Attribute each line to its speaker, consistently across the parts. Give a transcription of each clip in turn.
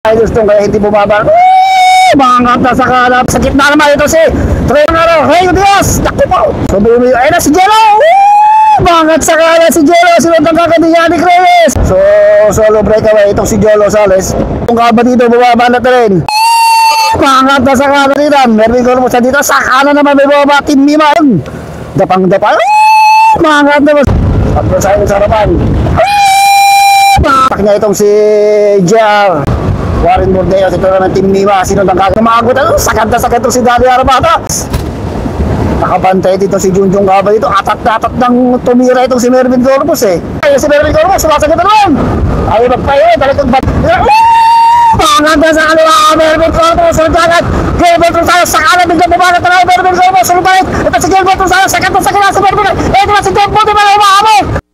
Speaker 1: Ay gusto kaya hindi bumaba. Mga kanta sa kalap. Sa gitna naman ito si Trenaro. Hey Dios! Naku po! Sabi ay na si Jello! Bangat sa kalap si Jello. Sinundan ka ni Yannick Reyes. So solo breakaway itong si Jolo Sales. Kung kaba dito bumaba na rin. Mga kanta sa kalap dito. Mervin Corpus dito. Sa kanan naman may bumaba. Team Mima. Dapang-dapa. Mga kanta mo. Tapos sa harapan. Paknya itong si JR Warren Bordeaux, ito naman Team Mima. Sino nang kakamakot? Sakad itong si Dali Arabata. Nakabantay dito si Junjung Gaba dito. Atat ng tumira itong si Mervin Corpus eh. Ay, si Mervin Corpus, sumasagad na naman. Ayaw magpayo, talagang bat. Panganda sa kanila, Mervin Corpus, sultagat. Gilbert Rosales, sa kanan, biglang bumanat na Mervin Corpus, sultagat. Ito si Gilbert Rosales, sakad na sa kanila si Mervin. Ito na si Gilbert Rosales, umahabol.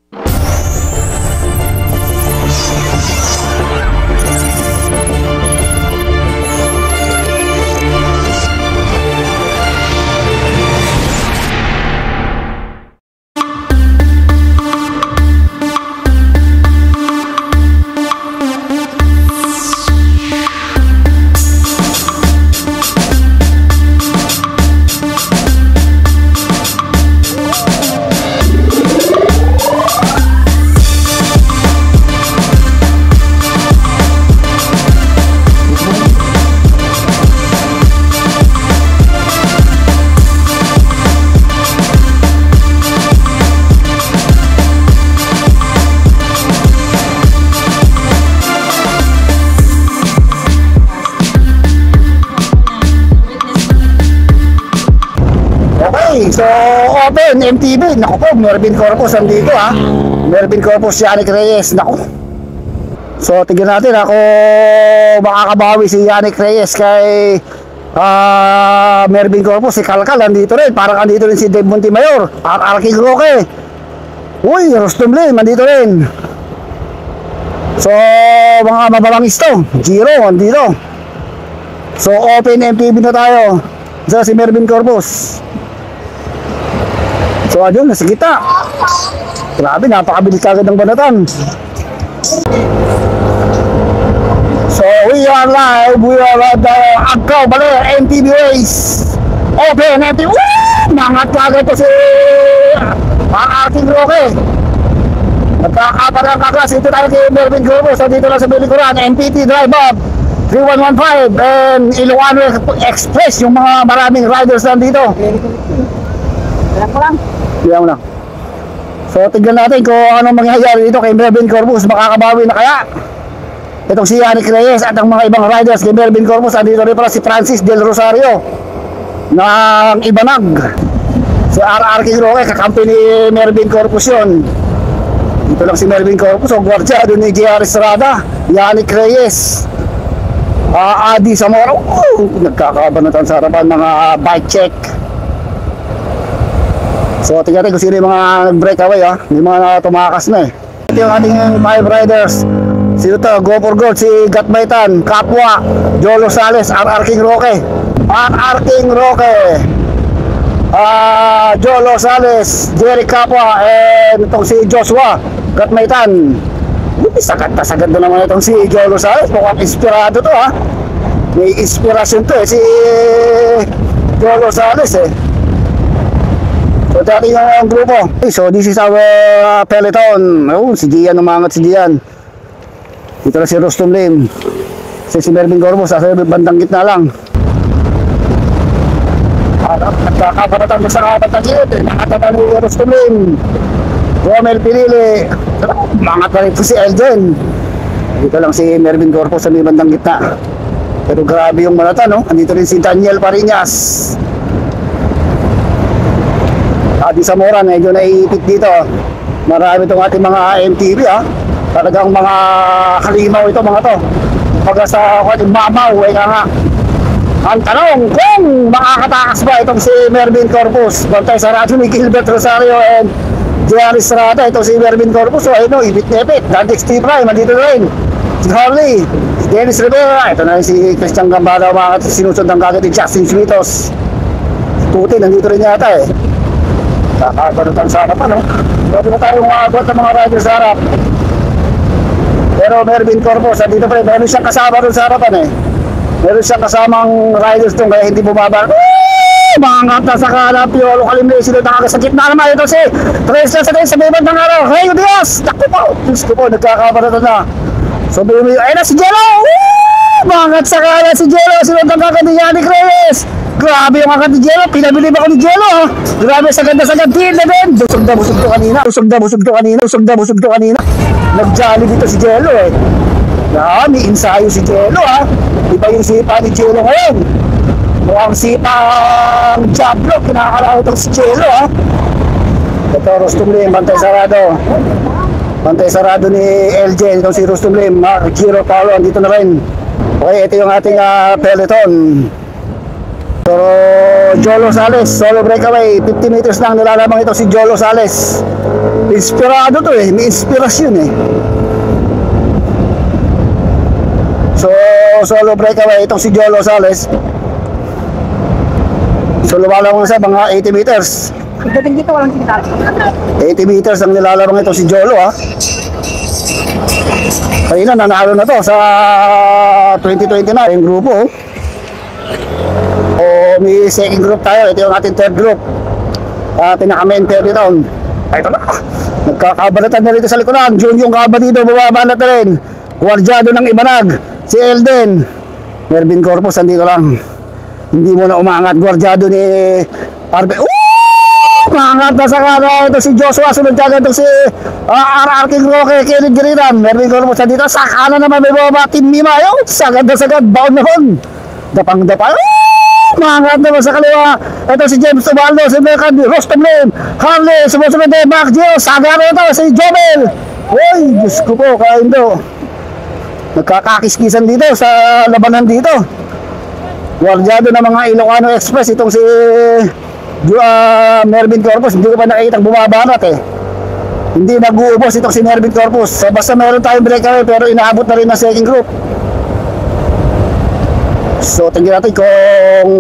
Speaker 1: So, open, MTV. Naku po, Mervin Corpus andito ha. Mervin Corpus, Yannick Reyes. Naku. So, tignan natin ako makakabawi si Yannick Reyes kay Mervin Corpus. Si Kalkal andito rin. Parang andito rin si Dave Montemayor. Arking Roque. Uy, Rostom Lim andito rin. So, mga mababangis to. Giro andito. So, open MTV na tayo. So, si Mervin Corpus. So ayun, nasa gitna. Grabe, napakabilis kagad ng banatan. So we are live. We are at the Agkaw Baler MTV race. Open MTV. Mangat kagad po si Arking Roque. Nagkakaparang kaklas. Ito tayo kay Mervin Corpus. So dito lang sa Bilikuran. MPT Drive Up 3115 and Ilocano Express. Yung mga maraming riders lang dito. Alam ko lang. Diyan mo lang. So tignan natin kung anong mangyayari dito kay Mervin Corpus. Makakabawi na kaya itong si Yannick Reyes at ang mga ibang riders kay Mervin Corpus. Andito rin pala si Francis Del Rosario ng Ibanag. Si RR King Roque, kakampi ni Mervin Corpus yun. Dito lang si Mervin Corpus. O gwardiya doon ni JR Estrada, Yannick Reyes, Adi Zamora. Nagkakabanatan sa harapan mga bike check. So tingnan natin kung sino yung mga nag-breakaway ha. May mga tumakas na eh. Ito yung ating 5 riders. Sino to? Go for gold. Si Gatmaitan, Kapwa, Jolo Sales, RR King Roque, RR King Roque, Jolo Sales, Jerry Kapwa, and itong si Joshua Gatmaitan. Sagad na naman itong si Jolo Sales. Mukhang inspirado to ha. May inspirasyon to eh si Jolo Sales eh. So dating ang grupo. So this is our peloton. Oh, si Gian, umangat si Gian. Dito na si Rostom Lim. Si Mervin Corpus sa bandang gitna lang. Nagkakaparatan mo sa kapat ng gilid. Nakatatan ni Rostom Lim. Romel Pilili. Umangat na rin po si Elden. Dito lang si Mervin Corpus sa bandang gitna. Pero grabe yung manatan, no? Andito rin si Daniel Pariñas. Adi Zamora, medyo naiipit dito. Marami itong ating mga MTV ha. Talagang mga kalimaw ito mga to. Pagka sa mamaw, ay nga. Ang tanong kung makakatakas ba itong si Mervin Corpus. Bantay sa radyo ni Gilbert Rosario and JR Estrada. Itong si Mervin Corpus. So ayun o, ibit-nepit. Dantex T-Prime, mandito rin. Si Harley, si Dennis Rivera. Ito na rin si Christian Gambada. Sinusundan kagad ni Justin Smitos. Si Tuti, nandito rin yata eh. Kakabanutan sa harapan, no? Pwede na tayong makagawat ng mga riders sa harap. Pero Mervin Corpus, dito pa rin, meron siyang kasama doon sa harapan eh. Meron siyang kasamang riders doon, kaya hindi bumaba. Mga na sa kana, Piolo Calimlem, sila nakakasakit na naman. Ito si Tres na sa tayo sa bibad ng araw. Hey, Dios! Naku po! Diyos ko po, nagkakabarata na. So, ayun na si Jello! Mga sa kana si Jello, sila nakakadiyan ni Reyes. Grabe yung akad ni Jello, pinabilib ako ni Jello. Grabe, sagad-sagad, din na din. Busog to kanina, busog to kanina. Nag-jolly dito si Jello eh. May ensayo si Jello ha. Iba yung sipa ni Jello ngayon. Mukhang sipang Diablo, kinakalaw itong si Jello ha. Ito, Rustum Lim, bantay sarado. Bantay sarado ni LJ, itong si Rustum Lim. Giro Paulo, andito na rin. Okay, ito yung ating peloton. Pero Jolo Sales, solo breakaway, 50 meters lang nilalamang ito si Jolo Sales. Inspirado to eh, may inspirasyon eh. So, solo breakaway itong si Jolo Sales. So, lumalamang sa mga 80 meters. 80 meters ang nilalamang ito si Jolo ha. Kanina nanalo na to sa 2029 yung grupo oh. May second group tayo, ito yung ating third group. Pinaka-main third ito. Ito na. Nagkakabalatan na rito sa likuran. Jun yung kaba dito, bumabalat na rin. Guardiado ng Ibanag, si Elden. Mervin Corpus, andito lang. Hindi mo na umangat. Guardiado ni Arbe. Umangat na sa kano. Ito si Joshua, sunod dyan. Ito si RR King Roque, Kenneth Giriran. Mervin Corpus, andito. Sa kanan naman may bumaba. Team Mimayo. Sagad na sagad. Baon na hon. Dapang-dapa. Umangat naman sa kaliwa. Ito si James Ubaldo, si Mekan, Rustum Lim, Harley, sumusunod na Mac Gio, sagara ito, si Jobel. Uy, Diyos ko po, kain do. Nagkakakiskisan dito sa labanan dito. Guardiado ng mga Ilocano Express, itong si Mervin Corpus, hindi ko pa nakikitang bumabanat eh. Hindi nag-uubos itong si Mervin Corpus. So, basta meron tayong breakaway pero inaabot na rin ng second group. So, tingnan natin kung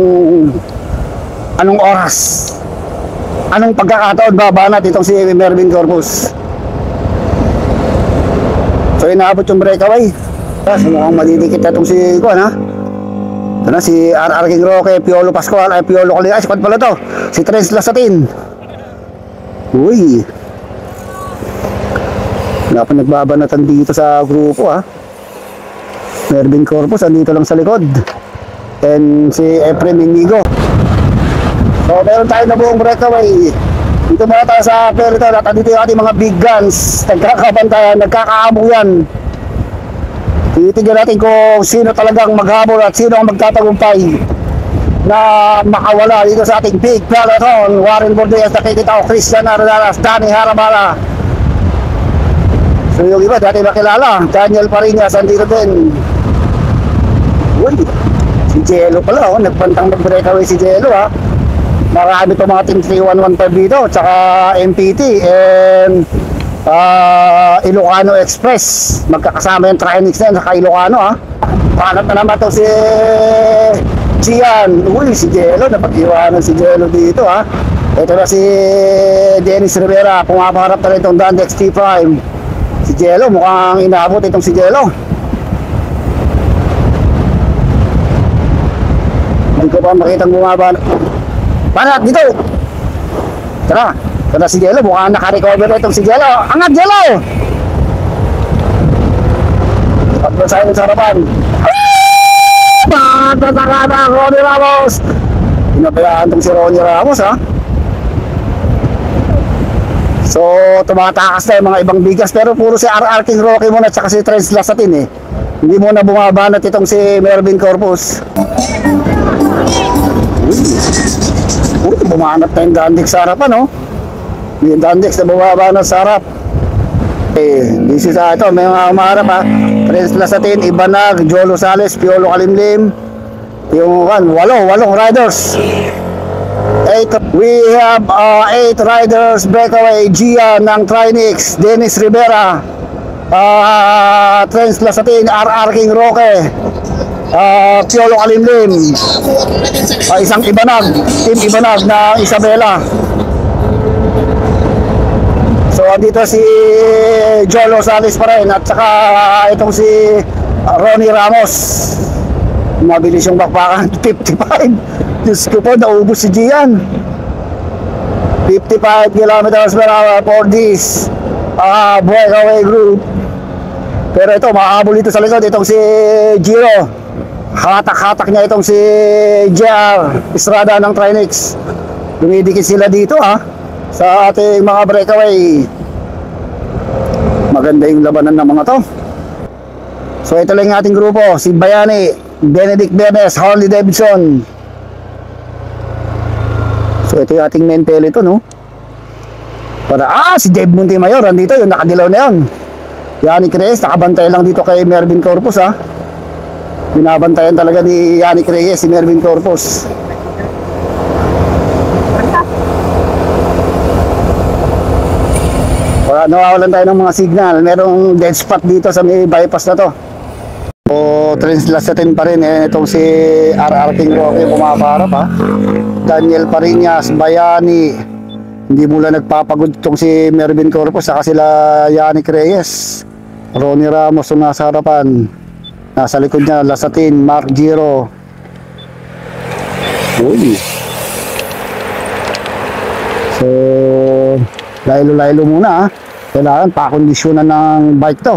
Speaker 1: anong oras, anong pagkakataon babanat itong si Mervin Corpus. So, inaabot yung breakaway. So, mukhang madidikit na itong si Kuan ha. Ito na si RR King Roque, Piolo Pascual, ay Piolo Calimlem. Ay, si Kuan pala to, si Tres Lasatin. Uy, wala pa nagbabanatan dito sa grupo ha. Mervin Corpus andito lang sa likod. And si Efrem Inigo. So meron tayo na buong breakaway. Dito muna tayo sa peloton at dito yung ating mga big guns. Nagkakabantayan, nagkakaabong yan. Titignan natin kung sino talagang maghabol at sino ang magtatagumpay na makawala dito sa ating big peloton. Warren Bordeas, nakikita ko Christian Aranalas, Danny Harabala. So yung iba dati makilala, Daniel Parinas andito din. Uy, si Jello pala oh, nagpantang mag-breakaway si Jello ha. Marami itong mga team 3115 dito, tsaka MPT and Ilocano Express. Magkakasama yung Trinix na yun, saka Ilocano ha. Panat na naman ito si Gian. Uy, si Jello, napag-iwanan si Jello dito ha. Ito na si Dennis Rivera, pumapaharap na rin itong Dandex T5. Si Jello, mukhang inaabot itong si Jello. Hindi ko pa makitang bumaba. Panat dito. Tara, tara si Jello, mukhang naka-recover itong si Jello. Angat Jello! Patlo sa harapan. Patataka Ronnie Ramos. Pinabayaan itong si Ronnie Ramos ha. So, tumatakas na yung mga ibang bigas. Pero puro si RR King Roque muna at saka si Tres Lasatin eh. Hindi muna bumabanat itong si Mervin Corpus. Uy, bumanat na yung Dandex sa harapan oh. Yung Dandex na bumabanat sa harap. This is ito, may mga umaharap ha. Tres Lasatin, Ibanag, Jolo Sales, Piolo Calimlem. Yung walong riders. We have 8 riders breakaway. Gia ng Trinix, Dennis Rivera, Tres Lasatin, RR King Roque, Piolo Calimlem, isang Ibanag, team Ibanag na Isabela. So Dito si Jolo Salis pa rin at saka itong si Ronnie Ramos. Mabilis yung bakbakan. 55. Diyos ko po, naubos si Gian. 55 kilometers per hour for this breakaway group. Pero ito, makahabol dito sa likod. Itong si Giro. Hatak-hatak niya itong si JR Estrada ng Trinix. Dumidikit sila dito sa ating mga breakaway. Maganda yung labanan ng mga to. So ito lang yung ating grupo. Si Bayani, Benedict Benes, Harley Davidson. So ito yung ating main peloton, no? Para, si Dave Montemayor, andito, yung nakadilaw na yun. Yannick Reyes, nakabantay lang dito kay Mervin Corpus, Binabantayan talaga ni Yannick Reyes, si Mervin Corpus. Nawawalan tayo ng mga signal. Merong dead spot dito sa may bypass na to. O translasatin pa rin itong si RR King Roque pumaparap Daniel Parinas, Bayani. Hindi mula nagpapagod itong si Mervin Corpus saka sila Yannick Reyes. Ronnie Ramos yung nasa harapan. Nasa likod niya Lasatin, Mark Giro. Uy. So laylo-laylo muna Kailangan pakondisyonan ng bike to.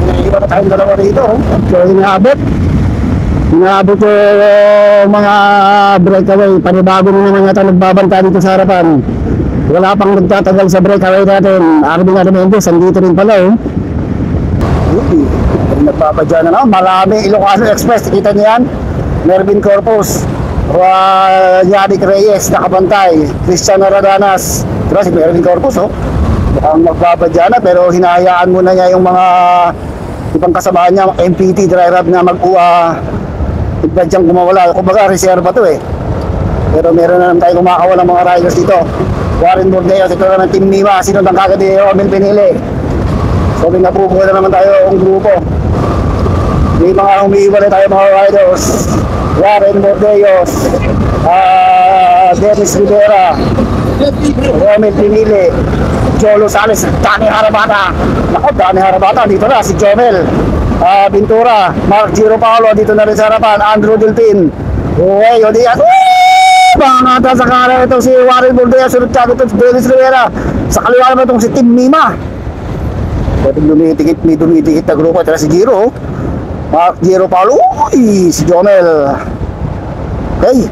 Speaker 1: Pinaiwan na tayong dalawa rito. So inaabot yung mga breakaway. Panibago mo naman yata nagbabanta dito sa harapan. Wala pang nagtatagal sa breakaway natin. Arvin Armendez, andito rin pala nagpapadya na marami. Ilocano Express, kita niyo yan. Mervin Corpus, Yannick Reyes nakabantay, Cristiano Radanas. Diba si Mervin Corpus mukhang magbabadya na, pero hinahayaan muna niya yung mga ibang kasamahan niya, MPT driver na badyang kumawala. Kumbaga reserva to pero meron na naman tayo kumakawalang mga riders dito. Warren Bordeaux, ito naman Team Nima, sinundan kagad ni Romel Pinili. So pinapupo na naman tayo ang grupo. May mga umiiwan na tayo mga riders. Warren Bordeaux, Dennis Rivera, Romel Pinili, Jolo Salis, Dani Harabata. Naku, Dani Harabata, dito na si Jomel Ventura, Mark Giro Paolo, dito na rin sa harapan, Andrew Delpin, Uwe, Odias, pangata sa kanan itong si Warren Bordeaux, sunod ka itong si Dennis Rivera, sa kaliwa naman itong si Team Nima. Pwede dumitikit na grupo, ito na si Giro, Mark Giro Paolo, uy, si Jomel. Okay,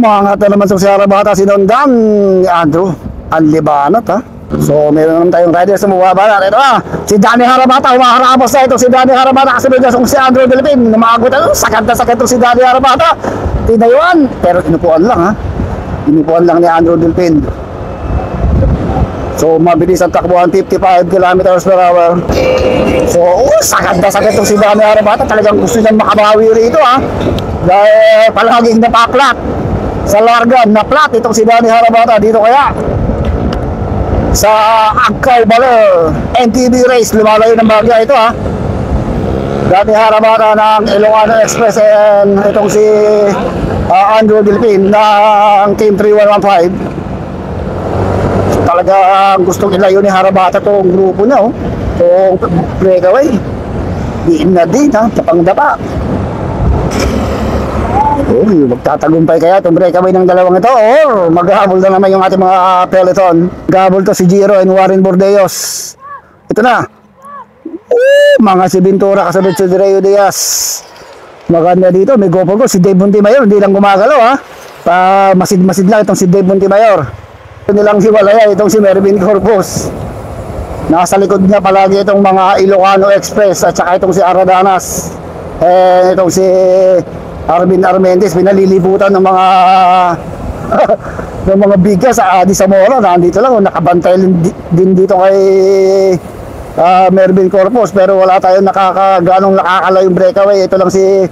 Speaker 1: mangata naman sa si Harabata, sinundan ni Andrew Anlibanat So meron naman tayong riders na mababa. Ito si Dani Harabata, humaharapos na ito si Dani Harabata, kasunod niya si Andrew Delpin, namagot sakad na sakad ito si Dani Harabata, tinayuan, pero inupuan lang inupuan lang ni Andrew Delpin. So mabilis ang takbuhan, 55 kilometers per hour. So sakad na sakad ito si Dani Harabata, talagang gusto niyang makabawi rito dahil palaging napaklat sa larga, naplat itong si Dani Harabata dito. Kaya sa Agcao Baler NTV race, lumalayo ng bagya ito Dani Harabata ng Ilocano Express and itong si Andrew Delpin ng Team 3115. So, talagang gustong ilayo ni Harabata itong grupo niya itong breakaway. Diin na din tapang-dapa. Magtatagumpay kaya itong breakaway ng dalawang ito or maghahabol na naman yung ating mga peloton. Maghahabol to si Giro and Warren Bordeaux. Ito na mga si Ventura, kasunod si Reo Diaz. Maganda dito, may gopol ko si Dave Montemayor, hindi lang gumagalaw masid-masid lang itong si Dave Montemayor. Ito nilang hiwalaya itong si Mervin Corpus. Nasa likod niya palagi itong mga Ilocano Express at saka itong si Aradanas itong si Arvin Armendez. Pinalilibutan ng mga ng mga bigas sa Adi Zamora, nandito lang nakabantay din dito kay Mervin Corpus, pero wala tayong ganong nakakalayong breakaway. Ito lang si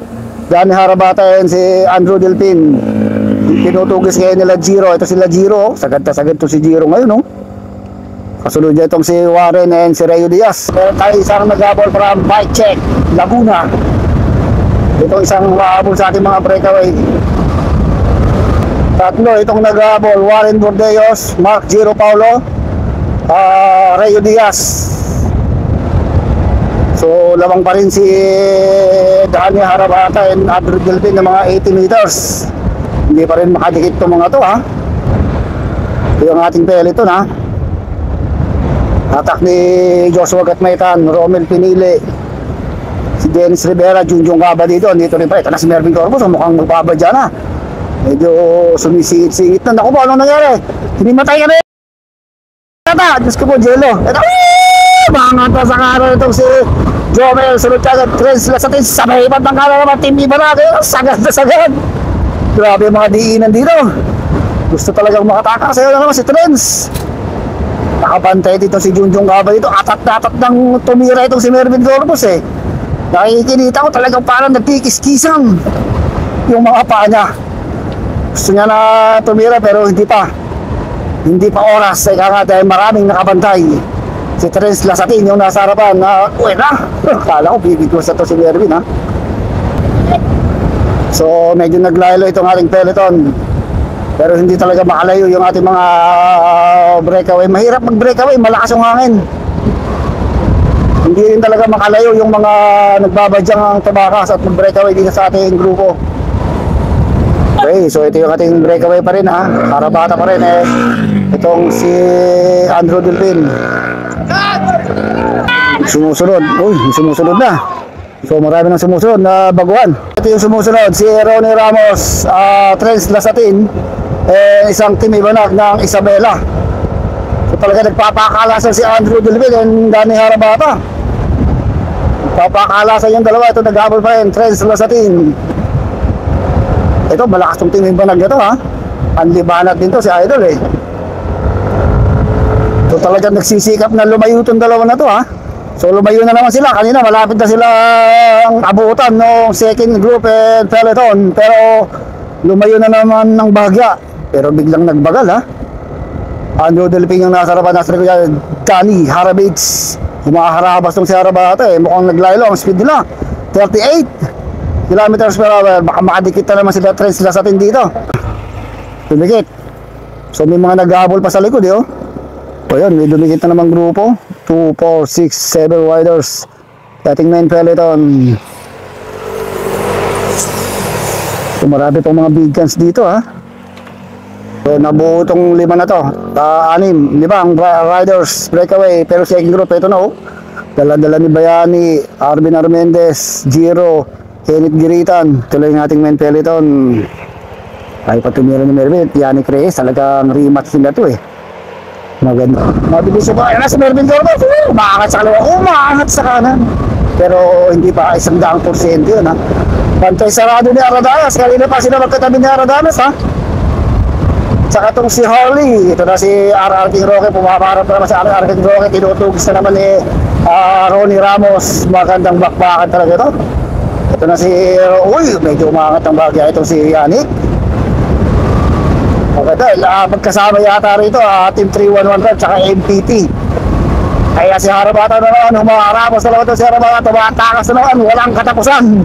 Speaker 1: Dani Harabata and si Andrew Delpin. Tinutugis ngayon nila Giro. Ito sila Giro, sagad na sagad to si Giro ngayon kasunod niya itong si Warren and si Reo Diaz. Meron tayo isang nag-habol from Bike Check Laguna. Ito isang mahabol sa ating mga breakaway. Tatlo itong nag-habol, Warren Bordeaux, Mark Giro Paolo, Rayo Diaz. So lamang pa rin si Dani Harabata and Andrew Delpin ng mga 80 meters. Hindi pa rin makadikit itong mga to, ha. Ito yung ating peloton, ha. Atak ni Joshua Gatmaitan, Romel Pinili, si Dennis Rivera, Junjong Gaba dito. Dito rin pa, ito na si Mervin Corpus, mukhang magbabadya na. Medyo sumisingit-singit na. Naku po, anong nangyari? Hinimatay ka na yun. Diyos ko po, Jello. Ito, mga ta sa kanan itong si Jomel. Sunod ka agad, Trens Lasatin. Sabay ipat ng kanan naman, Team Iba na. Sagad na sagad. Grabe yung mga diinan dito. Gusto talagang makatakas. Ayaw na naman si Trens. Nakabantay dito si Junjong Gaba dito. Atat-atat ng tumira itong si Mervin Corpus, eh. Nakikinita ko talagang parang nagkikis-kisang yung mga paa niya. Gusto niya na tumira pero hindi pa oras. Kaya nga dahil maraming nakabantay. Si Trens Lasatin yung nasa harapan na uwi na. Kala ko bibigos na to si Mervin, ha. So medyo naglaylo itong ating peloton. Pero hindi talaga makalayo yung ating mga breakaway. Mahirap mag-breakaway, malakas yung hangin. Hindi rin talaga makalayo yung mga nagbabadyang tabakas at mag-breakaway dito sa ating grupo. Okay, so ito yung ating breakaway pa rin, ha. Harabata pa rin, eh. Itong si Andrew Delpin. Sumusunod. Uy, sumusunod na. So marami nang sumusunod na baguhan. Ito yung sumusunod, si Ronnie Ramos, Trens Lasatin, isang Team Ibanag ng Isabela. So talaga nagpapakalasan si Andrew Delpin and Dani Harabata. Nagpapakalasan yung dalawa. Ito nag-habol pa rin, Trens Lasatin. Ito malakas tong Team Ibanag nito, ha. Anlibanat din to si Idol, eh. So talaga nagsisikap na lumayo itong dalawa na to, ha. So lumayo na naman sila. Kanina malapit na sila ang abutan ng second group and peloton. Pero lumayo na naman ng bahagya. Pero biglang nagbagal, ha. Andrew Delpin yung nasa harapan. Nasa harapan Dani Harabits. Humaharabas tong si Harabata, eh. Mukhang naglaylo ang speed nila, 38 kilometers per hour. Baka makadikit na naman sila Trens Lasatin dito. Dumikit. So may mga naghahabol pa sa likod, eh, oh. O yun, may dumikit na namang grupo. 2, 4, 6, 7 riders. Dating 9 peloton. So marami pang mga big guns dito, ha. So nabuo itong 5 na to. 6, 5 ang riders breakaway. Pero second group, ito na, oh. Dala-dala ni Bayani, Arvin Armendez, Giro, Kenneth Giritan. Tuloy ng ating 9 peloton. Ay patumira ni Mervin, Yannick Reyes. Talagang rematch nila to, eh. Maganda. Mabilis yung kaya na si Mervin Corpus. Umaangat sa kaliwa, umaangat sa kanan. Pero hindi pa 100% yun, ha. Pantay sarado ni Aradanas. Kanina pa sila magkatabi ni Aradanas, ha. Saka itong si Harley. Ito na si R.R. King Roque. Pumaparap na naman si R.R. King Roque. Tinutugis na naman ni Ronnie Ramos. Magandang bakbakan talaga ito. Ito na si uy, medyo umaangat ang bagya. Itong si Yannick. Okay, dahil magkasama yata rito, Team 3115 tsaka MPT. Kaya si Harabata na naman, humaharapos na naman ito si Harabata, tumatakas na naman, walang katapusan.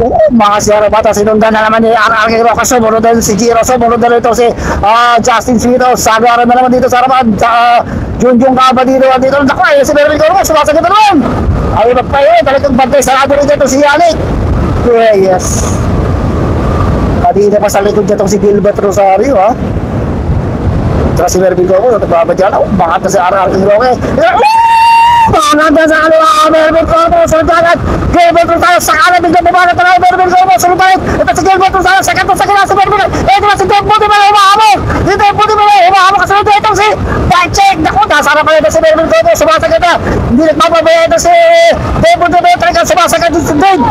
Speaker 1: Oo, mga si Harabata, sinundan na naman ni R.R. Roca, sumunod din si Giro, sumunod na ito si Justin Svito, sagaran na naman dito sa Harabata, Junjong Gaba dito, naku, ayun si Mervin Corpus, sumasagit na naman. Ayun magpayo, talagang bantay, sarado rin dito si Yannick. Yes. Kanina pa sa likod niya itong si Gilbert Rosario, ha. Tsaka si Mervin Corpus, nagbabadyan. Bakit na si R.R. King Roque. Bakit na sa kaliwa, Mervin Corpus, sunod Gilbert Rosario, sa kanan, biglang bumagat na Mervin Corpus, sunod ito si Gilbert Rosario, sa kanto sa kanya si Mervin. Ito na si Tempo Di Malay, umahamon. Si Tempo Di Malay, umahamon, kasunod itong si Bike-check. Naku, nasarap pa ito si Mervin Corpus, sumasagit na. Hindi nagpapabaya ito si Tempo Di Malay, talagang sumasagit ito si Dave.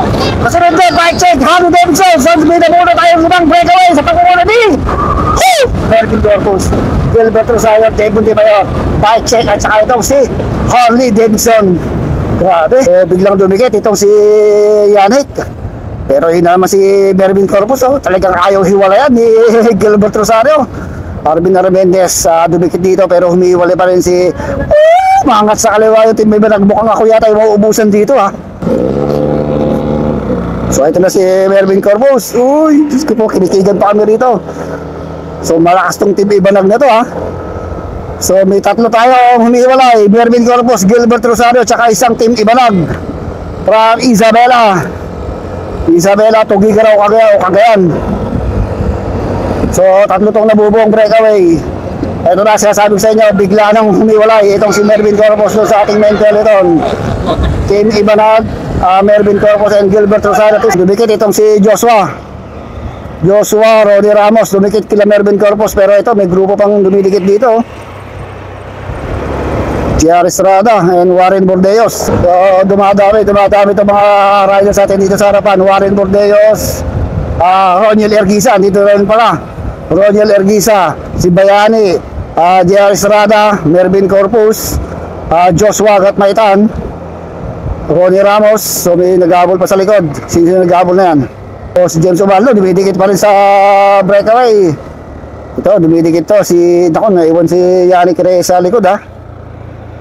Speaker 1: Kasunod din, Bike-check, Harley Davidson, so may namuna tayong ibang breakaway sa pagkukuna ni Mervin Corpus, Gilbert Rosario, Tempo Di Malay, Bike-check, at saka itong si Harley Davidson. Grabe, biglang dumikit itong si Yannick. Pero yun naman si Mervin Corpus, oh, talagang ayaw hiwalayan ni Gilbert Rosario. Arvin Armendez, dumikit dito pero humiwalay pa rin si mangat sa kaliwa yung team. May nagmukhang ako yata yung mauubusan dito, ha. So ito na si Mervin Corpus. Uy, Diyos ko po, kinikigan pa kami rito. So malakas tong team Ibanag na to, ha. So may tatlo tayong humiwalay, Mervin Corpus, Gilbert Rosario, tsaka isang Team Ibanag from Isabela Tugigaraw, Cagayan. So tatlo tong nabubuong breakaway. Ito na, sinasabi sa inyo, bigla nang humiwalay itong si Mervin Corpus sa ating main peloton. Team Ibanag, Mervin Corpus and Gilbert Rosario. Dumikit itong si Joshua Ronnie Ramos, dumikit kila Mervin Corpus, pero ito may grupo pang dumidikit dito. JR Estrada and Warren Bordeos. So dumadami itong mga riders sa atin dito sa harapan. Warren Bordeos, Roniel Erguisa, dito rin pala. Roniel Erguisa, si Bayani, JR Estrada, Mervin Corpus, Joshua Gatmaitan, Ronnie Ramos. So may naghabol pa sa likod. Sino naghabol na yan? So si James Ubaldo, dumidikit pa rin sa breakaway. Ito, dumidikit to. Naiwan si Yannick Reyes sa likod ha.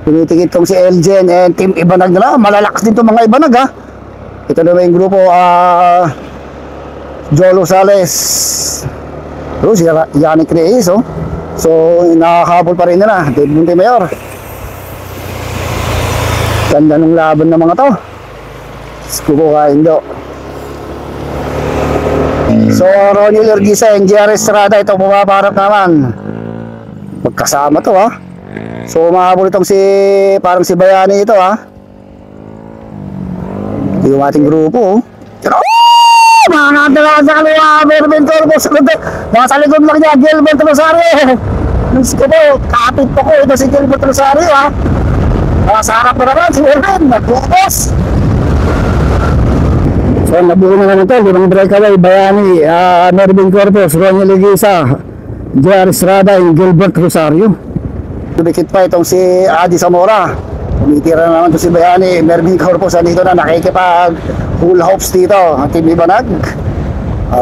Speaker 1: Dumidikit tong si Elgen and Team Ibanag na lang. Malalakas din itong mga Ibanag ha. Ito na yung grupo, Jolo Sales. Si Yannick Reyes oh. So nakakabol pa rin nila Dave Montemayor. Ganda ng laban ng mga to. Skupo ka Indo. So Ronnie Erguisa and JR Estrada, ito bumaparap naman. Magkasama to ha. So mahabol itong parang si Bayani ito ha. Ito yung ating grupo oh. Mga dala sa kaliwa, Mervin Corpus, nasa likod lang niya, Gilbert Rosario. Diyos ko po, kapit po ko, ito si Gilbert Rosario ha. Sa harap na naman, si Mervin, nagbukas. So nabuo na naman ito, limang breakaway, Bayani, Mervin Corpus, Ronnie Leguisa, JR Estrada, and Gilbert Rosario. Dumikit pa itong si Adi Zamora. Tumitira na naman ito si Bayani, Mervin Corpus, dito na nakikipag full hopes dito, ang Team Ibanag.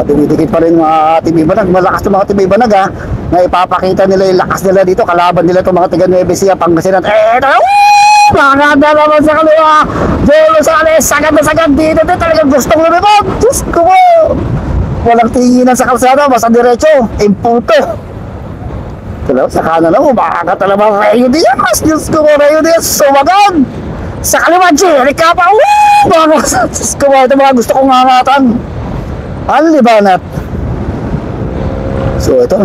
Speaker 1: Dumidikit pa rin mga Team Ibanag. Malakas itong mga Team Ibanag ha, na ipapakita nila yung lakas nila dito. Kalaban nila itong mga tiga Nueva Ecija, Pangasinan. Ito maganda naman sa kaliwa, Jolo Sales, sagad na sagad dito. Talagang gustong lumipad. Diyos ko po, walang tinginan sa kalsada, basta diretso, imputo. Sa kanan ako, makakata naman Rayo Diaz. Diyos ko po, Rayo Diaz, sumagad. Sa kaliwa, Jerry Capa. Diyos ko po, ito mga gusto kong ngangatan. Alibanat. So ito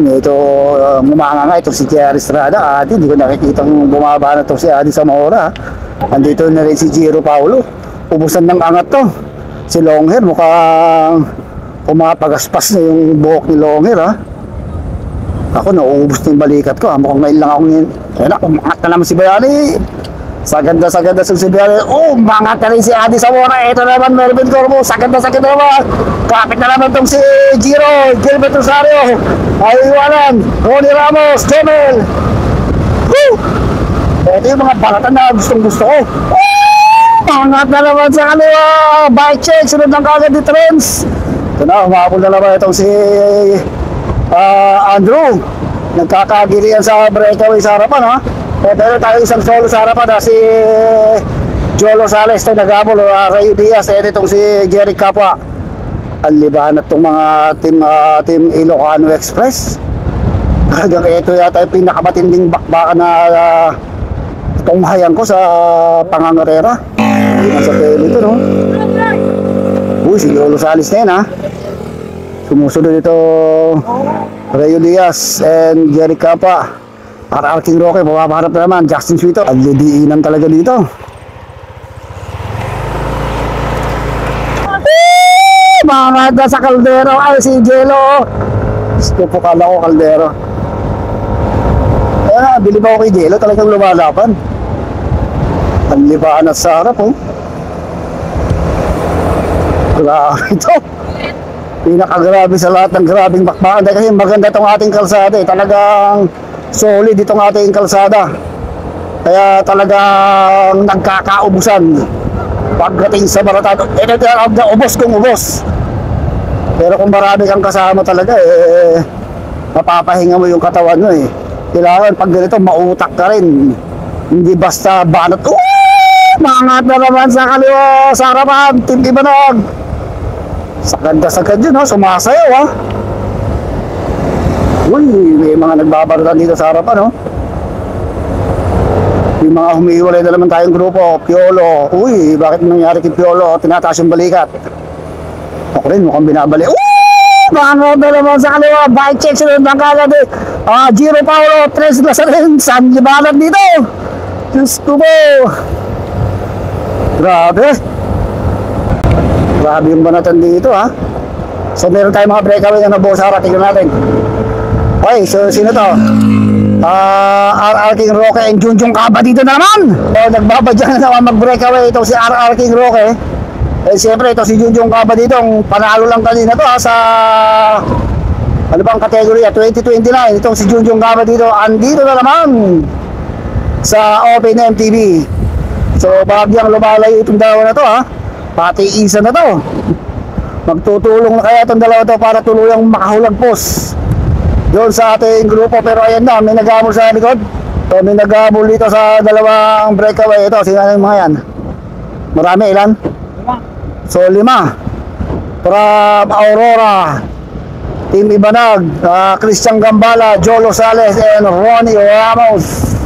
Speaker 1: mumanga nga itong si Jerry Estrada. Hindi ko nakikita bumaba na itong si Adi Zamora. Andito na rin si Giro Paulo. Ubusan ng angat to. Si Longhair mukhang pumapagaspas na yung buhok ni Longhair ha. Ako nauubos na yung balikat ko ha. Mukhang ngayon lang ako ngayon. Kaya umangat na naman si Bayani. Saganda sa si Bayani. Umangat na rin si Adi Zamora. Ito naman Mervin Corpus. Saganda naman. Kapit na naman itong si Giro, Gilbert Rosario. Iwanan, Ronnie Ramos, Jemel. Ito yung mga balatan na gustong-gusto ko. Umangat na naman sa kaliwa. Bike check, sunod ng kagad ni Trends. Ito na, umabol na naman itong si Andrew. Nagkakagirian sa breakaway sa harapan ha. Pero tayo isang solo sa harapan ha. Si Jolo Sales ito nag-abol. Rayo Diaz. Itong si Jerry Capa. Alibanat itong mga team Ilocano Express. Hanggang ito yata yung pinakamatinding bakbakan na tunghayan ko sa pangangarera. Nasa pelo ito no. Si Jolo Sales na yun ha. Sumusunod ito Rayo Diaz and Jerry Capa. Para King Roque, papaharap na naman Justin Suito. Aglidiinan talaga dito. Mga sa Caldero ay si Jelo. Gusto po kala ko Caldero. Bilib ako kay Jelo, talagang lumalaban. Panlibaan at sa harap oh. Grabe ito. Pinakagrabe sa lahat ng grabing bakbakan. Kasi maganda itong ating kalsada eh. Talagang solid itong ating kalsada. Kaya talagang nagkakaubusan pagdating sa baratado. Ito tinatawag na ubos kung ubos. Pero kung marami kang kasama talaga eh, mapapahinga mo yung katawan mo eh. Kailangan pag ganito mautak ka rin. Hindi basta banat. Mangat na naman sa kaliwa, sa harapan, Team Ibanag. Sagad yun ha, sumasayaw ha. Uy, may mga nagbabaratan dito sa harapan oh. Yung mga humihiwalay na naman tayong grupo. Piolo, uy, bakit nangyari kay Piolo? Tinataas yung balikat. Ako rin, mukhang binabali. Mga na naman sa kaliwa, bike check sila ng kagad eh. Giro Paolo, Tres Lazarin, San Libanan dito. Diyos ko po. Grabe. Grabe yung banatan dito ha. So meron tayong mga breakaway na nabuo sa harap. Tignan natin. Okay, so sino to? RR King Roque and Junjung Kaba dito na naman. So nagbabadya na naman mag-breakaway ito si RR King Roque. Eh siyempre ito si Junjung Kaba dito. Panalo lang kanina to ha, sa ano bang kategorya 2029. Itong si Junjung Kaba dito. Andito na naman sa Open MTV. So bagyang lumalayo itong dalawa na to ha. Pati isa na to. Magtutulong na kaya itong dalawa to para tuluyang makahulagpos doon sa ating grupo. Pero ayan na, may nag-aamol sa likod. So may nag-aamol dito sa dalawang breakaway. Ito, sino yung mga yan? Marami, ilan? 5. So 5 from Aurora, Team Ibanag, Christian Gambala, Jolo Sales and Ronnie Ramos.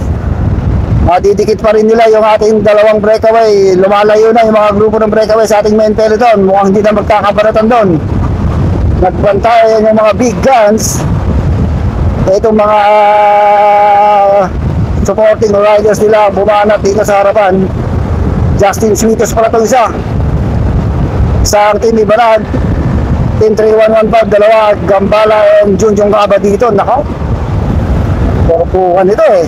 Speaker 1: Didikit pa rin nila yung ating dalawang breakaway. Lumalayo na yung mga grupo ng breakaway sa ating main peloton. Mukhang hindi na magkakabaratan doon. Nagbantayan yung mga big guns. Itong mga supporting riders nila bumanat dito sa harapan. Justin Sweetos pala itong isa. Sa Team Ibanag, Team 3115, dalawa, Gambala and Junjung Kaba dito. Nako, pupukan ito eh.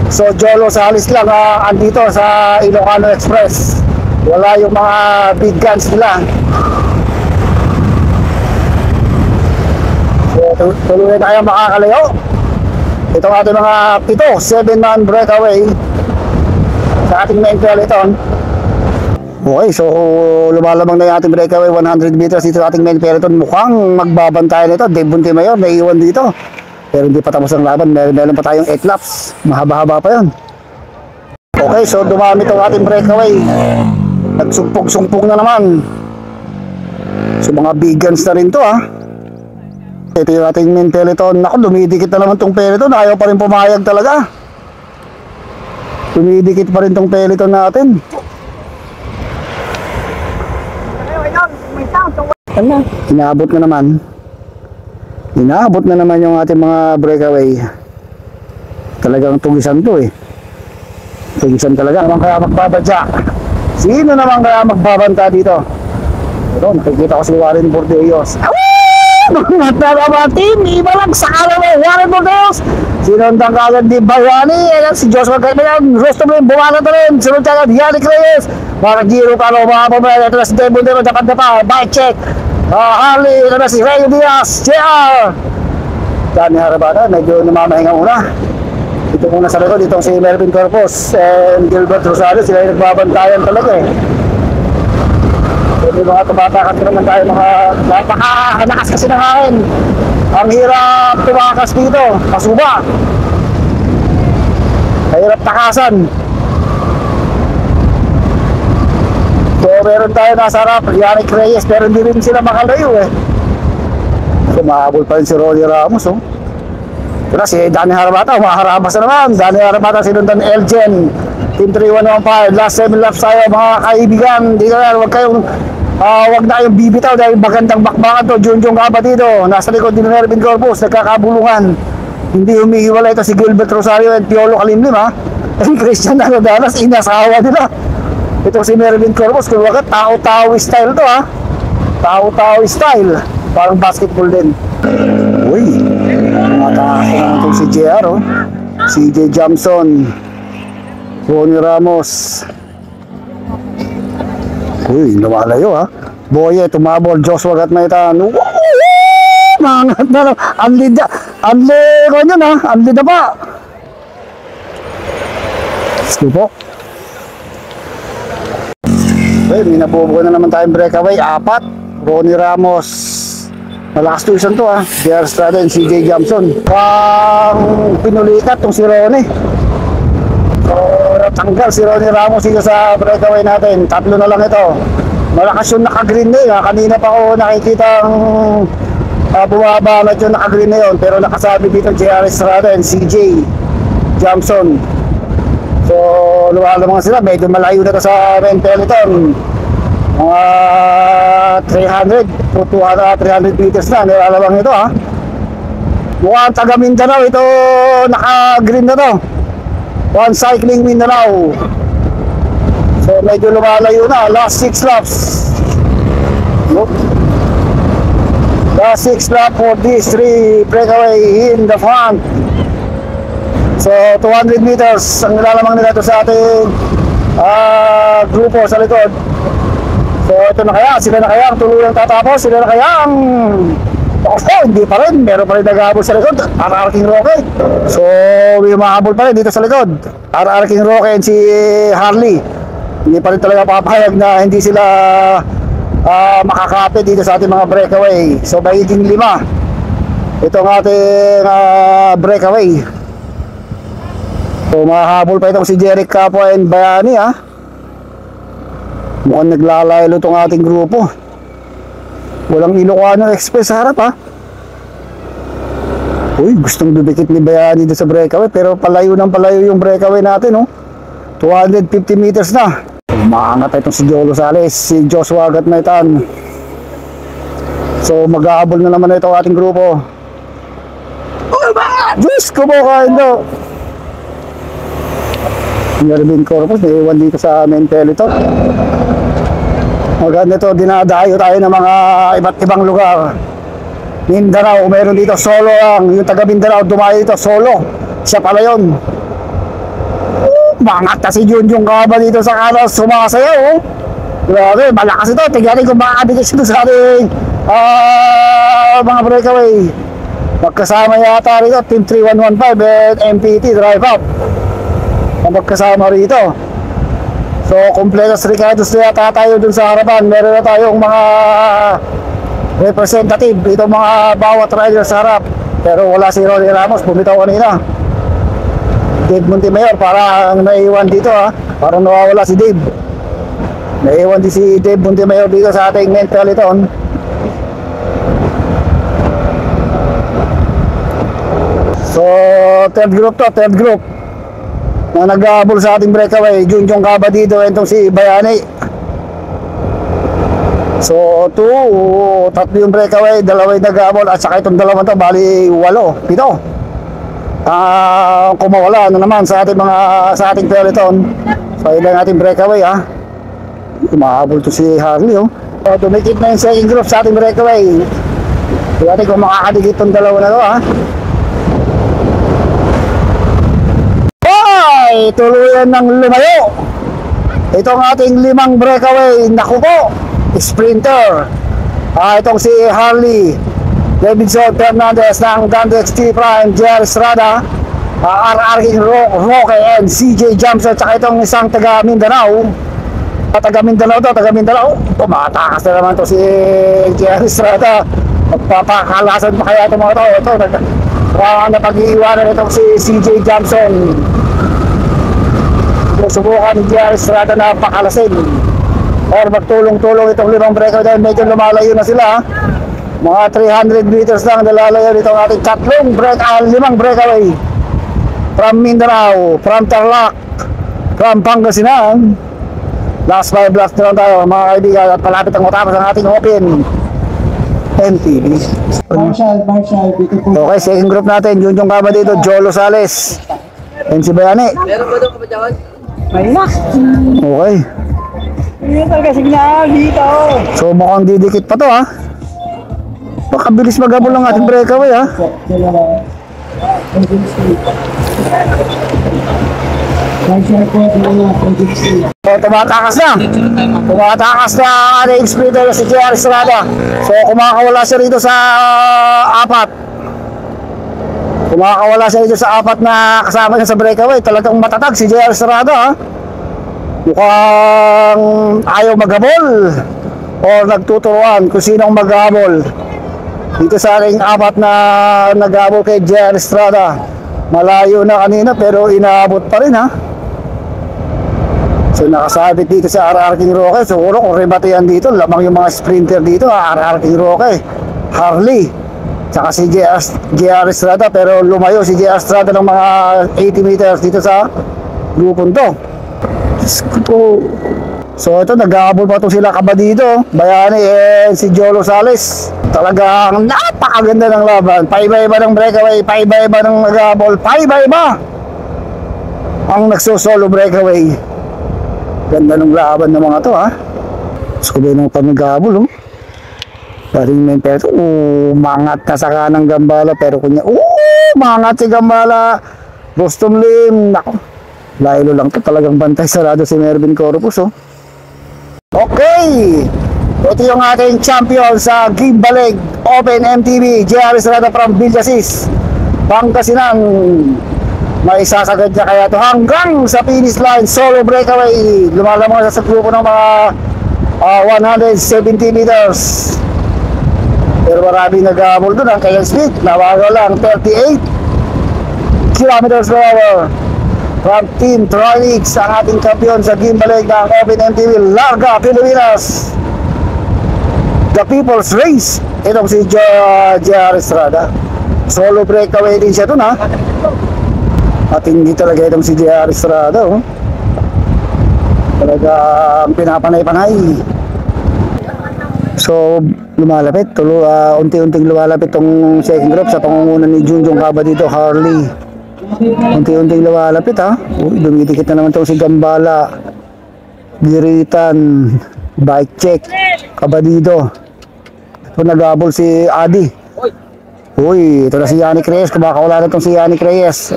Speaker 1: So Jolo Salis lang andito sa Ilocano Express. Wala yung mga big guns nila. So tuloy na tayo makakalayo. Ito ang ating mga 7-man breakaway sa ating main peloton. Okay, so lumalamang na yung ating breakaway 100 meters dito sa ating main peloton. Mukhang magbabantayan ito. Dave Buntimayor naiiwan dito. Pero hindi pa tapos ang laban, meron pa tayong 8 laps. Mahaba-haba pa yun. Okay, so dumami itong ating breakaway. Nagsumpog-sumpog na naman. So mga big guns na rin to ha. Ito yung ating main peloton. Naku, lumidikit na naman itong peloton. Ayaw pa rin pumayag talaga. Lumidikit pa rin itong peloton natin. Inaabot na naman. Inaabot na naman yung ating mga breakaway. Talagang tugisan to eh. Tugisan talaga. Naman kaya magbabadya? Sino naman kaya magbabanta dito? Ito, nakikita ko si Warren Bordeos. Mga talaga team, iba lang sa kalaw Warren Bordeos. Sinundan ka agad di Bayani. Si Joshua Carmen, resto mo yung buwana na rin. Sinundan ka agad Yannick Reyes. Mga Giro Kalo, mga pamilya. Ito na si Dave Bundero, dapat na pa. Bike check. Harley, ito na si Rayo Diaz, JR. Dani Harabana, medyo namamahinga una. Ito muna sa likod, itong si Melvin Corpus and Gilbert Rosario, sila yung nagbabantayan talaga eh. So yung mga tumatakas naman tayo, mga napakalakas kasi ng hangin. Ang hirap tumakas dito, kasuba. Mahirap takasan. So meron tayo nasa harap, Yannick Reyes, pero hindi rin sila makalayo eh. So mahabol pa rin si Ronnie Ramos oh. Ito na si Dani Harabata, maharabas na naman. Dani Harabata sinundan Elgen, Team 3115, last 7 laps tayo mga kaibigan. Dito na, huwag na kayong bibitaw dahil magandang bakbakan to. Junjung Kaba dito, nasa likod din ng Melvin Corpus, nagkakabulungan. Hindi humihiwala ito si Gilbert Rosario at Piolo Kalimlim ha. And Christian Danas, inasawa nila. Ito si Melvin Corpus, kung bakit tao-tao style to ha. Tao-tao style. Parang basketball din. Uy, matake naman itong si JR oh. CJ Jamson, Ronnie Ramos. Uy, lumalayo ha. Boye, tumabol, Joshua Gatmaitan. Mangat na lang. Unlead ko yun ha. Unlead na pa. Sige po. Okay, may nabubuo na naman tayong breakaway. 4. Ronnie Ramos. Malakas tuisan to ha. JR Estrada and CJ Jamson. Pang pinulikat tong si Ronnie. So, tanggal si Ronnie Ramos dito sa breakaway natin. 3 na lang ito. Malakas yung naka-green na yun. Kanina pa ako nakikita bumabanat yung naka-green na yun. Pero nakasabi dito JR Estrada and CJ Jamson. So lumalamang sila, medyo malayo na to sa main peloton. Mga 300 to 300 meters na nilalabang ito ha. Mukhang taga Mindanao ito, naka-green na to. One Cycling Mindanao. So medyo lumalayo na, last 6 laps. Last 6 lap for these 3 breakaway in the front. So 200 meters ang nilalamang nila ito sa ating grupo sa likod. So ito na kaya, sila na kaya ang tuluyang tatapos, sila na kaya ang hindi pa rin, meron pa rin naghahabol sa likod, RR King Roque. So may mahabol pa rin dito sa likod, RR King Roque and si Harley. Hindi pa rin talaga papayag na hindi sila makakapit dito sa ating mga breakaway. So mahiging 5 itong ating breakaway. So mahabol pa itong si Jeric Capua and Bayani ha. Mukhang naglalaylo itong ating grupo. Walang Ilocano Express sa harap ha. Uy, gustong dudikit ni Bayani dito sa breakaway, pero palayo ng palayo yung breakaway natin oh. 250 meters na. Umaangat na itong si Jolo Sales, si Joshua Gatmaitan. So mag-aabol na naman ito ating grupo. Oh ba? Diyos ko mo kain daw. Nervin Corpus, naiwan dito sa main peloton. Maganda ito, dinadayo tayo ng mga iba't ibang lugar. Mindanao, meron dito solo lang. Yung taga Mindanao, dumayo dito solo. Siya pala yun. Mangat na si Junjung Kaba dito sa kanas, sumasayaw oh. Grabe, malakas ito. Tignan kung makakabigay ito sa ating mga breakaway. Magkasama yata rito, Team 3115 and MPT Drive Up. Magkasama rito. So, kompletos Ricardos na yata tayo dun sa harapan. Meron na tayong mga representative dito, mga bawat rider sa harap. Pero wala si Ronnie Ramos, bumitaw kanina. Dave Montemayor parang naiwan dito ha. Parang nawawala si Dave. Naiwan din si Dave Montemayor dito sa ating main peloton. So, third group na nag-aabol sa ating breakaway. Junjong Kaba dito, itong si Bayani. So 3 yung breakaway, 2 yung nag-aabol at saka itong 2 to, bali 8, 7 kumawala na naman sa ating peloton. So ilan ating breakaway ha. Umahabol to si Harley oh. So dumikit na yung second group sa ating breakaway. So natin kung makakadikit itong 2 na to ha. Tuluyan ng lumayo itong ating 5 breakaway. Naku po, sprinter itong si Harley Davidson Fernandez ng Gandex T Prime, Jerry Estrada, RR King Roque and CJ Jamson, tsaka itong isang taga Mindanao. Taga Mindanao tumatakas na naman to si Jerry Estrada. Magpapakalasan pa kaya itong mga to. Ito napag-iiwanan itong si CJ Jamson. Subukan ni Jerry Estrada na pakalasin or magtulong-tulong itong 5 breakaway dahil medyo lumalayo na sila. Mga 300 meters lang nalalayo nitong ating 5 breakaway from Mindanao, from Tarlac, from Pangasinan. Last 5 laps na lang tayo mga kaibigan at palapit ang matapos ang ating Open MTB. Okay, second group natin, Junjong Kaba dito, Jolo Sales and si Bayani.
Speaker 2: Meron ba doon kapadyawan?
Speaker 1: Okay.
Speaker 2: Hindi talaga signal dito.
Speaker 1: So mukhang didikit pa to ha. Pakabilis maghabol ng ating breakaway ha. So tumatakas na ang ating sprinter si JR Estrada. So kumakawala siya rito sa 4 na kasama niya sa breakaway. Talagang matatag si JR Estrada ha. Mukhang ayaw maghabol o nagtuturuan kung sinong maghabol dito sa ating 4 na naghabol kay JR Estrada. Malayo na kanina pero inaabot pa rin ha. So nakasabit dito sa RR King Roque. Siguro kung rebatihan dito, lamang yung mga sprinter dito, RR King Roque, Harley, tsaka si JR Estrada. Pero lumayo si JR Estrada ng mga 80 meters dito sa grupong to. Diyos ko po. So ito, nag-aabol pa to sila kabadito. Bayani si Jolo Sales. Talagang napakaganda ng laban. Paiba-iba ng breakaway, paiba-iba ng nag-aabol, paiba-iba ang nagso-solo breakaway. Ganda ng laban ng mga to, ha. Sabi ng pag-nag-aabol, oh. Daring may peso, mangat na sa kanang Gambala, pero kunya, mangat si Gambala. Boston Lim, nako. Lailo lang to, talagang bantay sarado si Mervin Corpus, oh. Okay, ito yung ating champion sa Gimbaleg Open MTB, JR Estrada from Villasis, Pangasinan. May sasagad niya kaya to hanggang sa finish line, solo breakaway. Lumalamang sa grupo ng mga 170 meters. Pero maraming nag-aabol doon. Ang kayang speed, nawago lang 38 kilometers per hour. From Team Tronix, ang ating kampiyon sa Gimbaleg ng Open MTV, Larga, Pilipinas. The People's Race. Itong si JR Estrada. Solo breakaway din siya dun, ha. At hindi talaga itong si JR Estrada, oh. Talagang pinapanay-panay. So, lumalapit. Unti-unting lumalapit itong second group sa pangunguna ni Junjong Kaba dito, Harley. Unti-unting lumalapit, ha. Uy, dumidikit na naman itong si Gambala. Giritan. Bike check. Kabadido. Ito nag-abol si Adi. Uy, ito na si Yannick Reyes. Kumakawala na itong si Yannick Reyes.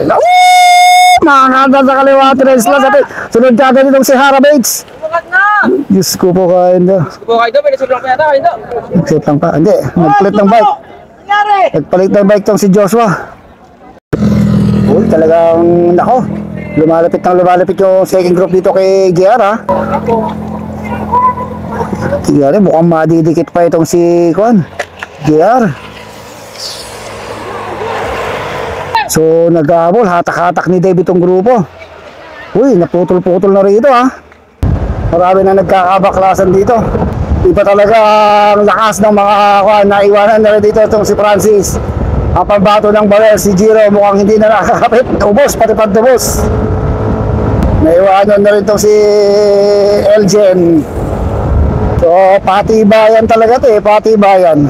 Speaker 1: Nakakagad sa kaliwa. Sunod ka agad itong si Hara Bates. Diyos ko po kain daw.
Speaker 2: Pinisip lang pa yata, hindi.
Speaker 1: Exit lang pa. Hindi, nagpalit ng bike. Nagpalit ng bike itong si Joshua. Uy, talagang, nako. Lumalapit yung second group dito kay JR, ha. JR, mukhang madidikit pa itong si JR. So, nag-aabol, hatak-hatak ni Dave itong grupo. Uy, naputol-putol na rito, ha. Marami na nagkakabaklasan dito. Iba talaga ang lakas ng mga naiwanan na rin dito itong si Francis. Ang pambato ng barel, si Giro mukhang hindi na nakakapit. Ubos, pati pagdubos. Naiwanan na rin itong si Elgen. So, patibayan talaga ito, patibayan.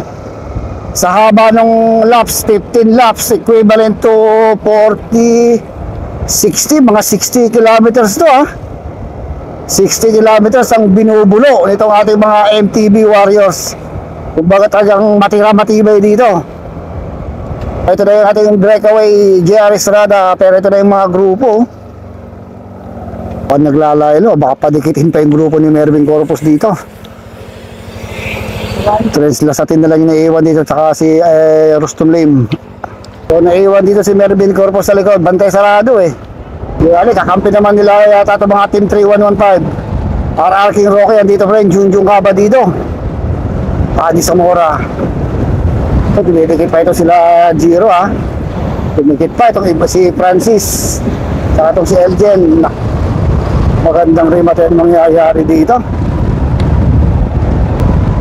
Speaker 1: Sa haba ng laps, 15 laps, equivalent to 40, 60, mga 60 kilometers to, ha. 60 kilometers ang binubulo nitong ating mga MTB warriors. Kumbaga talagang matibay dito. Ito na yung ating breakaway JR Estrada, pero ito na yung mga grupo. Pag naglalaylo, baka padikitin pa yung grupo ni Mervin Corpus dito. Translasatin na lang yung naiiwan dito, tsaka si Rustum Lim. So naiiwan dito si Mervin Corpus sa likod, bantay sarado, eh. Yali, kakampi naman nila yata itong mga Team 3115. RR King Rocky, andito pa rin, Junjong Kaba dito. Adi Zamora. So, dumidikit pa ito sila Giro, ha. Dumidikit pa itong iba si Francis. Saka itong si Elgen. Magandang rematch mangyayari dito.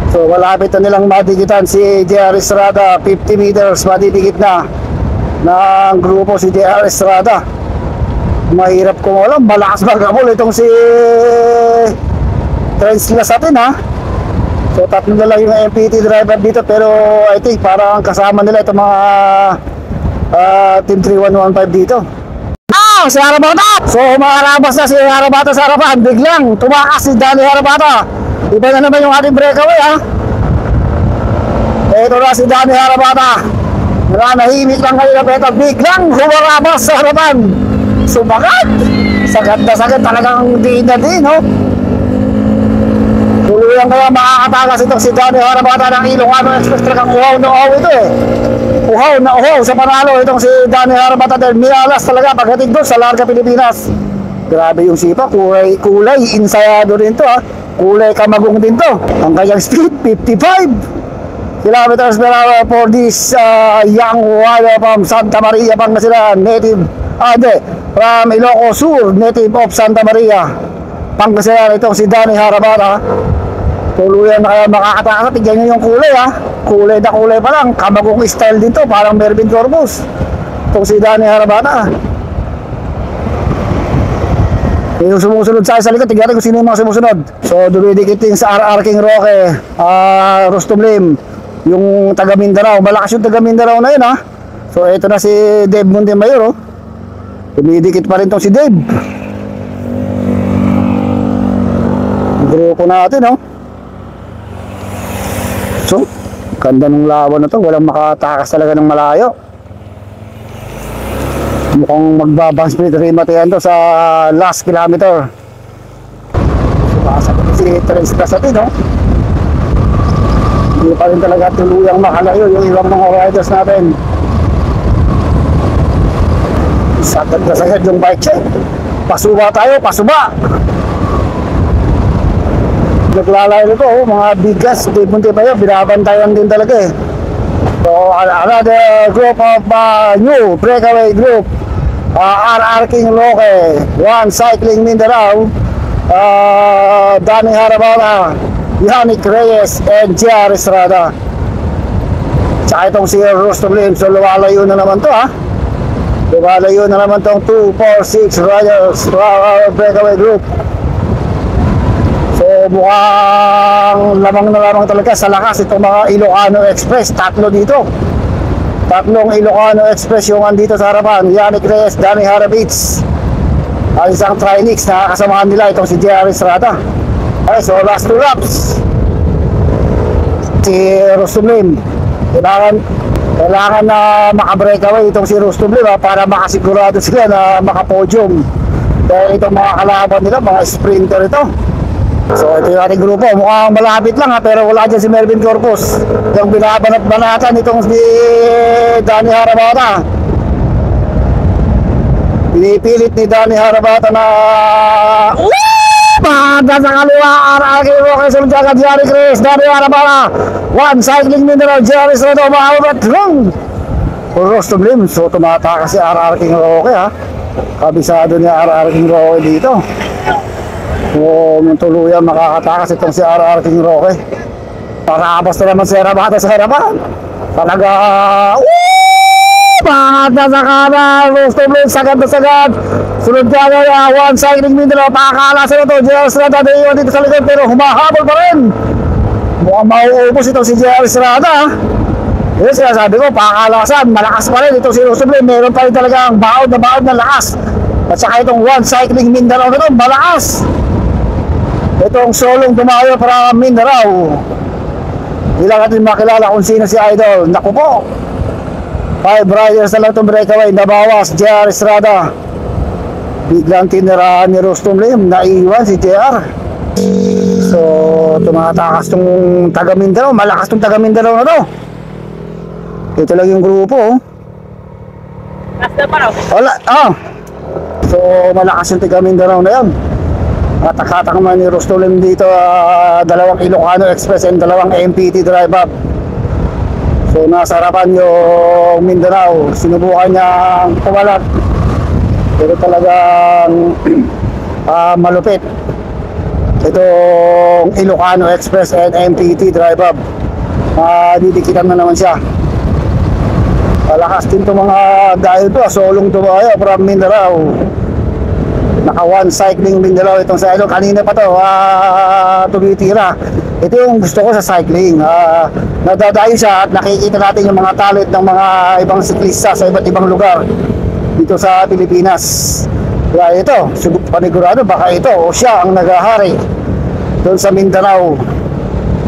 Speaker 1: So, malapit na nilang madikitan si JR Estrada. 50 meters, madidikit na ng grupo si JR Estrada. Mahirap kung alam, malakas magabol itong si Translasatin, ha. So tatlo na lang yung MPT driver dito, pero I think parang kasama nila itong mga Team 3115 dito. Si Harabata! So makarabas na si Harabata sa harapan. Biglang tumakas si Danny Harabata. Iba na naman yung ating breakaway, ha. Ito na si Danny Harabata. Nahimik lang kanina, pero biglang humarabas sa harapan. Sumagat! Sagad na sagad, talagang diin na din, no? Tuluyan kaya makakatagas itong si Danny Harabata ng Ilocano Express. Talagang uhaw na uhaw ito, eh. Uhaw na uhaw sa panalo itong si Danny Harabata dahil mialas talaga pagdating doon sa Larga, Pilipinas. Grabe yung sipa, kulay insayado rin to, ha. Kulay kamagong din to. Ang kanyang speed, 55 kilometers per hour for this young warrior from Santa Maria, Pangasinan, native, from Ilocos Sur, native of Santa Maria, Pangasinan. Itong si Danny Harabata. Tuluyan na kaya makakatakas. Tignan nyo yung kulay, ha. Kulay na kulay pa lang. Kamagong style dito, parang Mervin Corpus. Itong si Danny Harabata. Yung sumusunod sa likod, tignan natin kung sino yung mga sumusunod. So, dumidikit din sa RR King Roque, Rustom Lim, yung taga Mindanao. Malakas yung taga Mindanao na yun, ha. So, ito na si Dave Montemayor, oh. Dumidikit pa rin tong si Dave. Grupo natin, oh. So, ganda ng laban na to. Walang makatakas talaga ng malayo. Mukhang magbabang speed remate yan to sa last kilometer. Sumasakit si Trace Casati, no? Hindi pa rin talaga tuluyang makalayo yung ibang mga riders natin. Sagad na sagad yung bike check. Pasuba tayo, pasuba! Naglalayo nito, oh, mga bigas, bunti pa yun, binabantayan din talaga eh. So, another group of new breakaway group. RR King Roque, One Cycling Mindanao, Danny Harabala, Yannick Reyes, and J.R. Estrada. Tsaka itong si Rustom Lim. So lumalayo na naman to, ha. Lumalayo na naman tong 2, 4, 6 riders breakaway group. So mukhang lamang na lamang talaga sa lakas itong mga Ilocano Express. Tatlo dito. Tatlong Ilocano Express yung andito sa harapan. Yannick Reyes, Danny Harabits, ang isang Trinix na kasamahan nila itong si J.R. Estrada. Okay, so last 2 laps. Si Rustom Lim, kailangan na maka-breakaway itong si Rustom Lim, para makasigurado sila na maka-podium. Dahil itong mga kalaban nila, mga sprinter ito. So ito yung ating grupo, mukhang malapit lang, pero wala dyan si Melvin Corpus. Yung binabanat-banatan itong si Danny Harabata. Pinipilit ni Danny Harabata na pagda sa kaliwa, RR King Roque, sunod agad Yannick Reyes, Danny Harabata, One Cycling Mindanao, J.R. Estrada, umahabat lang Rustom Lim. So tumatakas si RR King Roque, ha. Kabisado niya RR King Roque dito. Kung tuluyan makakatakas itong si RR King Roque. Parabas na naman si Harabata sa harapan. Talaga, pangat na sa kanan, Rustom Lim, sagad na sagad. Sunod ka na, One Cycling Mindanao, pakakalasan na ito, J.R. Estrada na dito sa likod, pero humahabol pa rin. Mukhang mauubos itong si J.R. Estrada. Yun sinasabi ko, pakakalasan, malakas pa rin itong si Rustom Lim. Meron pa rin talagang baod na lakas. At saka itong One Cycling Mindanao na ito, malakas. Itong solong dumayo para Mindanao. Hindi lang natin makilala kung sino si Idol. Naku po, 5 riders na lang itong breakaway. Nabawas, J.R. Estrada. Biglang tinirahan ni Rustom Lim. Naiwan si J.R. So tumatakas itong taga Mindanao. Malakas itong taga Mindanao na to. Ito lang yung grupo, oh.
Speaker 2: Last na pa raw.
Speaker 1: Wala, so malakas yung taga Mindanao na yan. Katak-katak naman ni Rustom Lim dito, dalawang Ilocano Express and dalawang MPT drive up. So nasa harapan yung Mindanao. Sinubukan niyang kumalat, pero talagang malupit itong Ilocano Express and MPT drive up. Didikitan na naman siya. Malakas din itong mga dahil to, solong tumayo from Mindanao. Naka One Cycling Mindanao itong sa Idol. Kanina pa to tumitira. Ito yung gusto ko sa cycling. Nadadayo siya at nakikita natin yung mga talent ng mga ibang siklista sa iba't ibang lugar dito sa Pilipinas. Kaya ito, panigurado baka ito o siya ang naghahari doon sa Mindanao.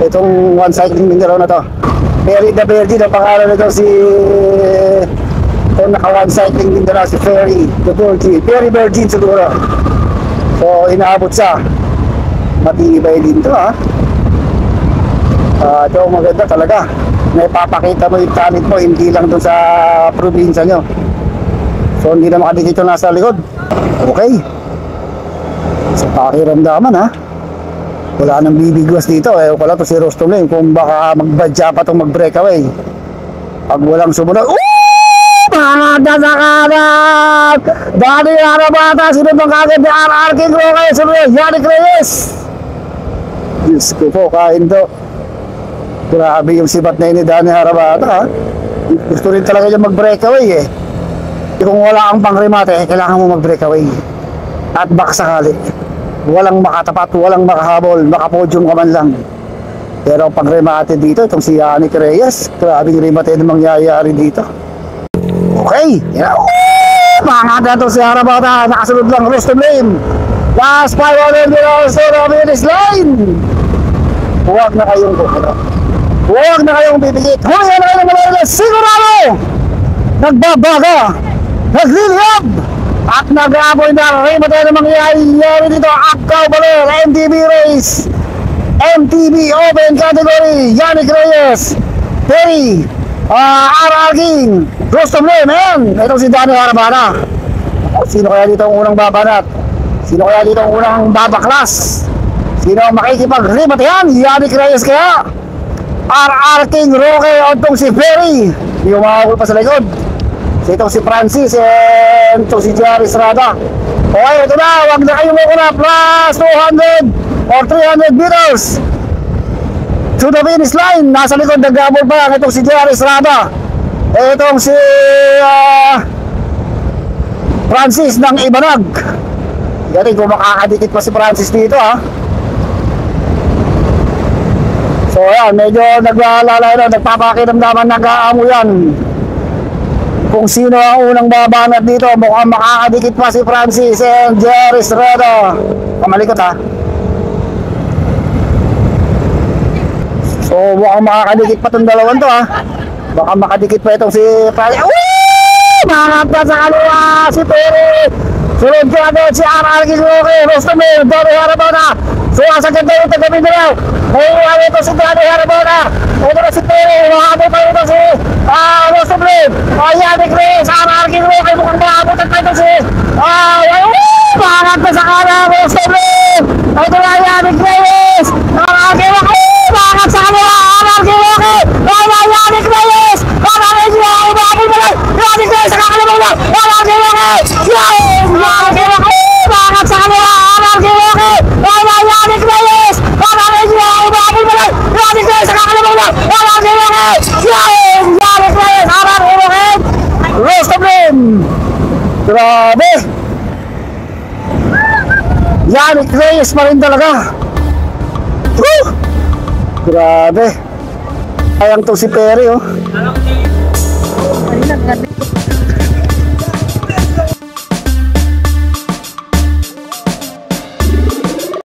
Speaker 1: Itong One Cycling Mindanao na to. Ferry the Virgin ang pangalan nito, si itong naka One Cycling Mindanao, si Ferry the Virgin. Ferry Virgin siguro. So inaabot siya. Matibay din to, ha. Ito maganda talaga. May papakita mo yung talent mo, hindi lang doon sa probinsya nyo. So hindi na makadikito nasa likod. Okay. So pakiramdaman, ha. Wala nang bibigwas dito. Wala to si Rustom Lim kung baka magbadya pa itong mag-breakaway. Pag walang sumunod, panada sa kanan! Danny Harabata, sinunod ng kagad ni RR King Roque, sunod Yannick Reyes. Diyos ko po, kain to. Grabe yung sibat na yun ni Danny Harabata, ha. Gusto rin talaga niya mag-breakaway, eh. Kung wala kang pang-remate, kailangan mo mag-breakaway. At baka sakali, walang makatapat, walang makahabol, makapodium ka man lang. Pero pag remate dito, itong si Yannick Reyes, grabe yung remate na mangyayari dito. Okay, yan. Pangat na ito si Harabata, nakasunod lang, rest of lane. Last 500 meters to the finish line. Huwag na kayong bukito. Huwag na kayong bibigit. Huwag na kayong malala. Sigurado! Nagbabaga, nagliliyab, at nag-aaboy na remate na mangyayari dito. Akaw Baler, MTB Race, MTB Open Category, Yannick Reyes, Terry, RR King, Rostom Lane, man. Itong si Danny Harabana. Sino kaya dito ang unang babanat? Sino kaya dito ang unang babaklas? Sino ang makikipag-rematehan? Yannick Reyes kaya? RR King, Roque, o itong si Ferry. Hindi umahagol pa sa likod. So itong si Francis and itong si Jerry Estrada. Okay, ito na. Huwag na kayong mukuna. Plus 200 or 300 meters to the finish line. Nasa likod, nag-gabol pa lang itong si Jerry Estrada. Itong si Francis ng Ibanag. Galing kung makakadikit pa si Francis dito, ha. So yan, medyo naglalala na, nagpapakinamdaman, nag-aamo yan. Kung sino ang unang babanat dito, mukhang makakadikit pa si Francis and Jerry Estrada. Pamalikot, ha. So mukhang makakadikit pa itong dalawan to, ha. Baka makadikit pa itong si Francis. Makakapta sa kaliwa si Terry. Sunod ka natin si RR Kizuki, Rostomir, Danny Harabana. So asagad na yung tagamin nila. May ito si Danny Harabana. Ito na si Terry, makakapta pa ito si Rostomir. Yannick Reyes, RR Kizuki, mukhang makabutan pa ito si makakapta sa kaliwa, Rostomir. Ito na Yannick Reyes, RR Kizuki, makakapta sa kaliwa, RR Kizuki. Yannick Reyes, RR Kizuki, Yannick Reyes, nakakalimutan mo. RR Kizuki, Yannick Reyes, bakit sa kanila? RR Kizuki, Yannick Reyes, RR Kizuki, Yannick Reyes, nakakalimutan mo. RR Kizuki, Yannick Reyes, RR Kizuki, rest of them. Grabe. Yannick Reyes pa rin talaga. Grabe. Ayang to si Perry, oh.